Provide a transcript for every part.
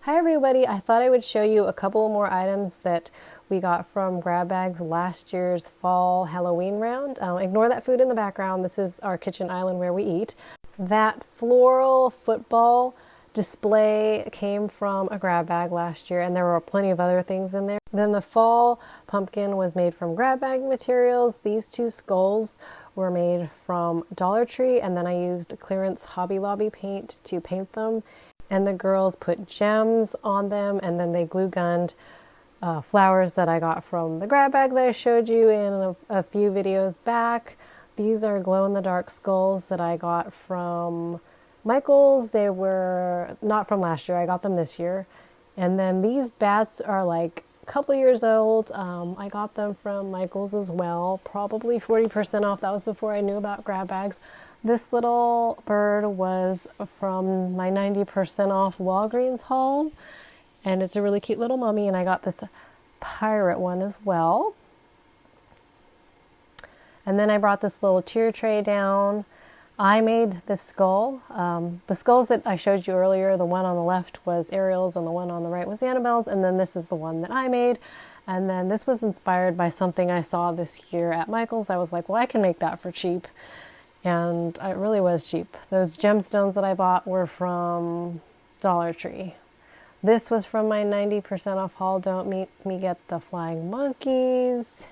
Hi everybody, I thought I would show you a couple more items that we got from Grab Bags last year's fall Halloween round. Ignore that food in the background, this is our kitchen island where we eat. That floral football display came from a Grab Bag last year, and there were plenty of other things in there. Then the fall pumpkin was made from Grab Bag materials. These two skulls were made from Dollar Tree, and then I used clearance Hobby Lobby paint to paint them. And the girls put gems on them, and then they glue gunned flowers that I got from the Grab Bag that I showed you in a few videos back. These are glow-in-the-dark skulls that I got from Michael's. They were not from last year, I got them this year. And then these bats are like a couple years old. I got them from Michael's as well, probably 40% off. That was before I knew about Grab Bags. This little bird was from my 90% off Walgreens haul, and it's a really cute little mummy, and I got this pirate one as well. And then I brought this little tier tray down. I made this skull. The skulls that I showed you earlier, the one on the left was Ariels and the one on the right was Annabelle's, and then this is the one that I made. And then this was inspired by something I saw this year at Michael's. I was like, well, I can make that for cheap. And it really was cheap. Those gemstones that I bought were from Dollar Tree. This was from my 90% off haul. Don't make me get the flying monkeys.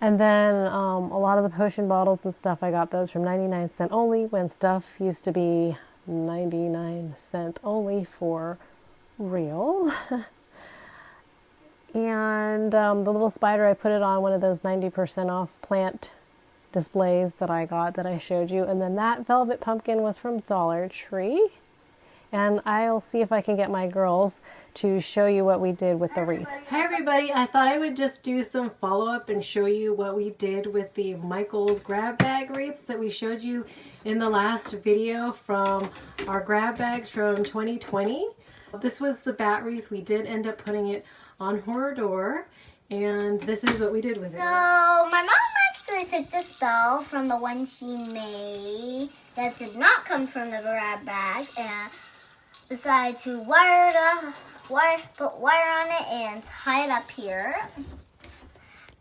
And then a lot of the potion bottles and stuff, I got those from 99¢ only, when stuff used to be 99¢ only for real. And the little spider, I put it on one of those 90% off plant displays that I got that I showed you. And then that velvet pumpkin was from Dollar Tree. And I'll see if I can get my girls to show you what we did with the wreaths. Hi everybody, I thought I would just do some follow-up and show you what we did with the Michael's Grab Bag wreaths that we showed you in the last video from our Grab Bags from 2020. This was the bat wreath. We did end up putting it on her door, and this is what we did with it. So my mom actually took this bell from the one she made that did not come from the Grab Bag and decided to put wire on it and tie it up here.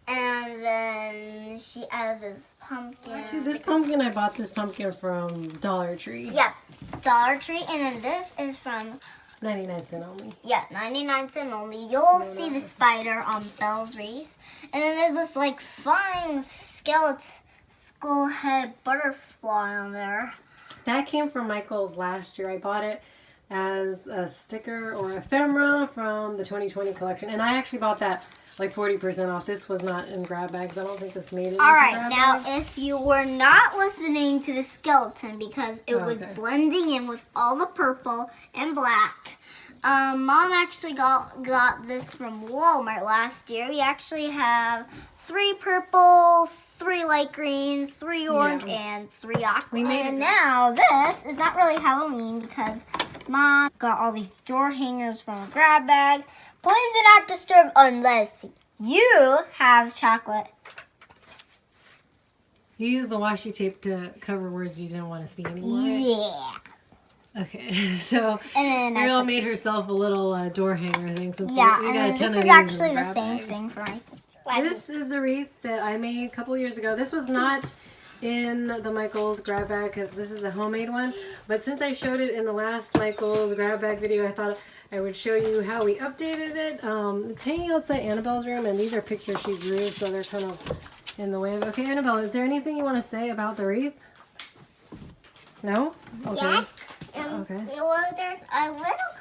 And then she added this pumpkin. Actually, this pumpkin, I bought this pumpkin from Dollar Tree. Yep, Dollar Tree. And then this is from 99¢ only. Yeah, 99¢ only. You'll see the spider on Belle's wreath. And then there's this like flying skeleton skull head butterfly on there. That came from Michael's last year. I bought it as a sticker or ephemera from the 2020 collection. And I actually bought that like 40% off. This was not in Grab Bags. I don't think this made it. Alright, now if you were not listening to the skeleton because it was blending in with all the purple and black, Mom actually got this from Walmart last year. We actually have 3 purple, 3 light green, 3 orange, and 3 aqua. And now this is not really Halloween because Mom got all these door hangers from a Grab Bag. Please do not disturb unless you have chocolate. You used the washi tape to cover words you didn't want to see anymore. Yeah. Okay, so Ariel made herself a little door hanger thing. Since we got a ton this is actually the same thing for my sister. This is a wreath that I made a couple years ago. This was not in the Michael's Grab Bag because this is a homemade one. But since I showed it in the last Michael's Grab Bag video, I thought I would show you how we updated it. It's hanging outside Annabelle's room, and these are pictures she drew, so they're kind of in the way. Okay, Annabelle, is there anything you want to say about the wreath? No? Okay. Yes. Okay. Well, there's a little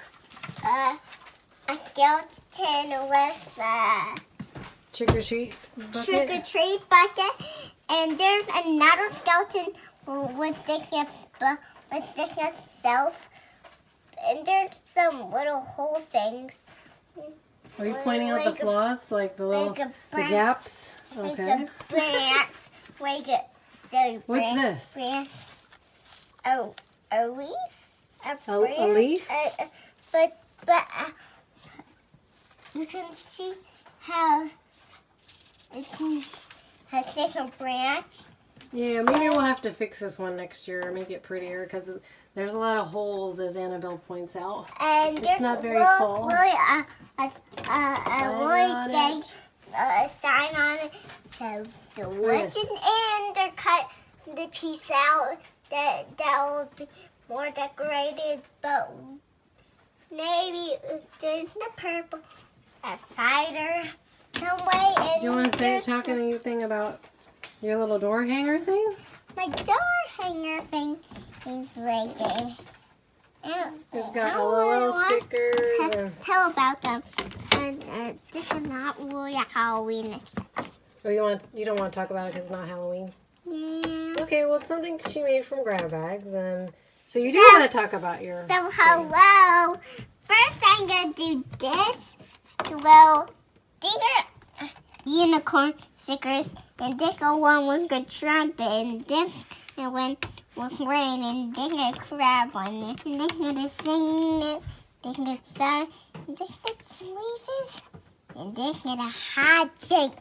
a skeleton with a trick-or-treat bucket? Trick-or-treat bucket, and there's another skeleton with itself, and there's some little hole things. Are you pointing out the flaws, like the little the gaps? Okay. Like a branch. What's this? Branch. Oh, a leaf. A leaf? But you can see how it has like a branch. Yeah, maybe we'll have to fix this one next year or make it prettier because There's a lot of holes, as Annabelle points out. And it's not very full. A sign on it. The witches and they're cut the piece out that will be more decorated, but maybe there's the purple, a spider, some way. Do you want to say anything about your little door hanger thing? My door hanger thing is right there. It's got LOL stickers. Tell about them. And this is not really Halloween stuff. Oh, you don't want to talk about it because it's not Halloween? Yeah. Okay, well, it's something she made from grab bags, and so you do want to talk about your. So hello. First, I'm gonna do this. So, Digger unicorn stickers, and Digger one with a trumpet, and this and one with rain, and Digger crab on it, and Digger the singing it, Digger star, and Digger Reaths, and Digger the hot shake.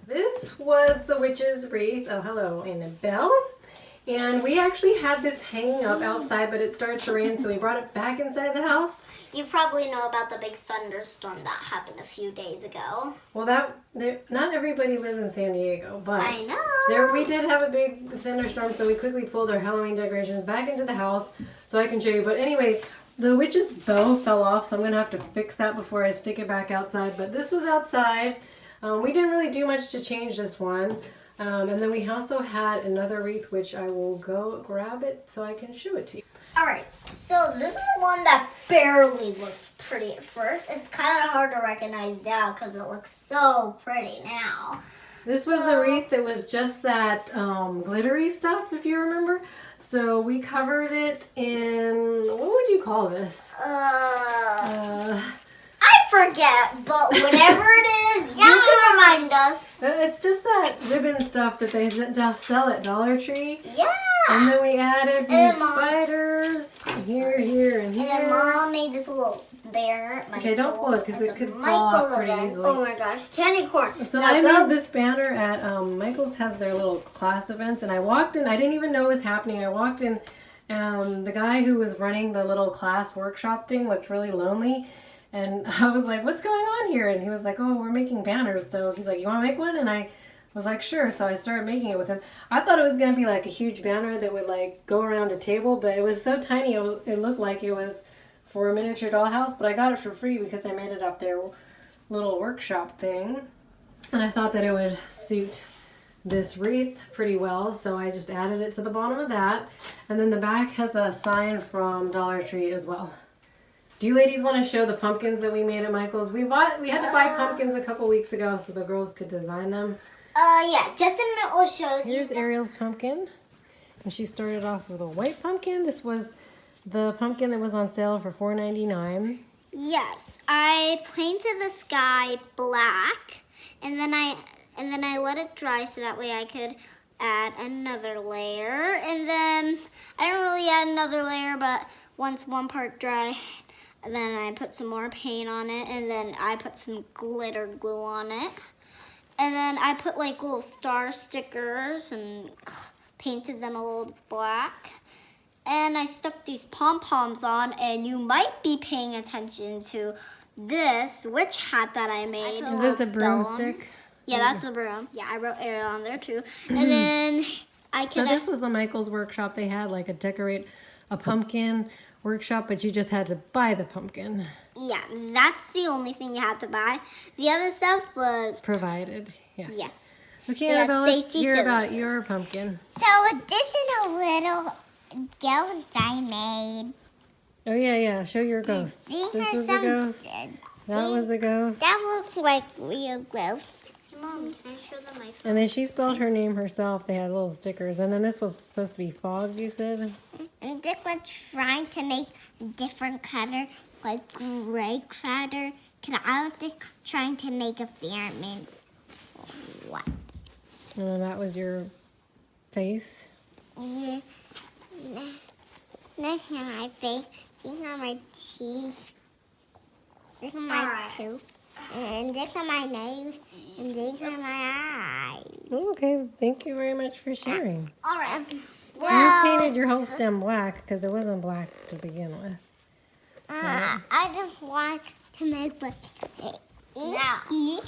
This was the witch's wreath. Oh, hello, Annabelle. And we actually had this hanging up outside, but it started to rain, so we brought it back inside the house. You probably know about the big thunderstorm that happened a few days ago. Well, not everybody lives in San Diego, but I know. We did have a big thunderstorm, so we quickly pulled our Halloween decorations back into the house so I can show you. But anyway, the witch's bow fell off, so I'm going to have to fix that before I stick it back outside. But this was outside. We didn't really do much to change this one. And then we also had another wreath, which I will go grab it so I can show it to you. Alright, so this is the one that barely looked pretty at first. It's kind of hard to recognize now because it looks so pretty now. This was a wreath that was just that glittery stuff, if you remember. So we covered it in, what would you call this? I forget, but whatever it is, you can remind us. It's just that ribbon stuff that they sell at Dollar Tree. Yeah. And then we added these spiders here, and here. And then Mom made this little banner. Okay, don't pull it because it could fall off pretty easily. Oh my gosh, candy corn. So I made this banner at Michael's has their little class events, and I walked in. I didn't even know it was happening. I walked in, the guy who was running the little class workshop thing looked really lonely. And I was like, what's going on here? And he was like, oh, we're making banners. So he's like, you want to make one? And I was like, sure. So I started making it with him. I thought it was going to be like a huge banner that would like go around a table, but it was so tiny it looked like it was for a miniature dollhouse. But I got it for free because I made it up their little workshop thing. And I thought that it would suit this wreath pretty well. So I just added it to the bottom of that. And then the back has a sign from Dollar Tree as well. Do you ladies want to show the pumpkins that we made at Michael's? We had to buy pumpkins a couple weeks ago so the girls could design them. Yeah, just a minute we'll show you. Here's Ariel's pumpkin. And she started off with a white pumpkin. This was the pumpkin that was on sale for $4.99. Yes, I painted the sky black, and then I let it dry so that way I could add another layer. And then I didn't really add another layer, but once one part dry, and then I put some more paint on it, and then I put some glitter glue on it. And then I put like little star stickers and painted them a little black. And I stuck these pom-poms on, and you might be paying attention to this witch hat that I made. Is this a broomstick? Yeah, that's a broom. Yeah, I wrote Ariel on there too. And then So this was a Michael's workshop. They had like decorate a pumpkin workshop, but you just had to buy the pumpkin. Yeah, that's the only thing you had to buy. The other stuff was provided. Yes. Yes. Okay, Annabelle, let's hear about your pumpkin. So this is a little ghost I made. Oh yeah. Show your ghost. This was the ghost. That was the ghost. That looks like real ghost. Mom, can I show them my phone? And then she spelled her name herself. They had little stickers. And then this was supposed to be fog, you said? And Dick was trying to make a different color, like gray color. Because I was trying to make a fireman. What? And then that was your face? Yeah. That's not my face. These are my teeth. This is my tooth. And these are my nose. And these are my eyes. Okay, thank you very much for sharing. All right. You painted your whole stem black because it wasn't black to begin with. I just want to make it icky.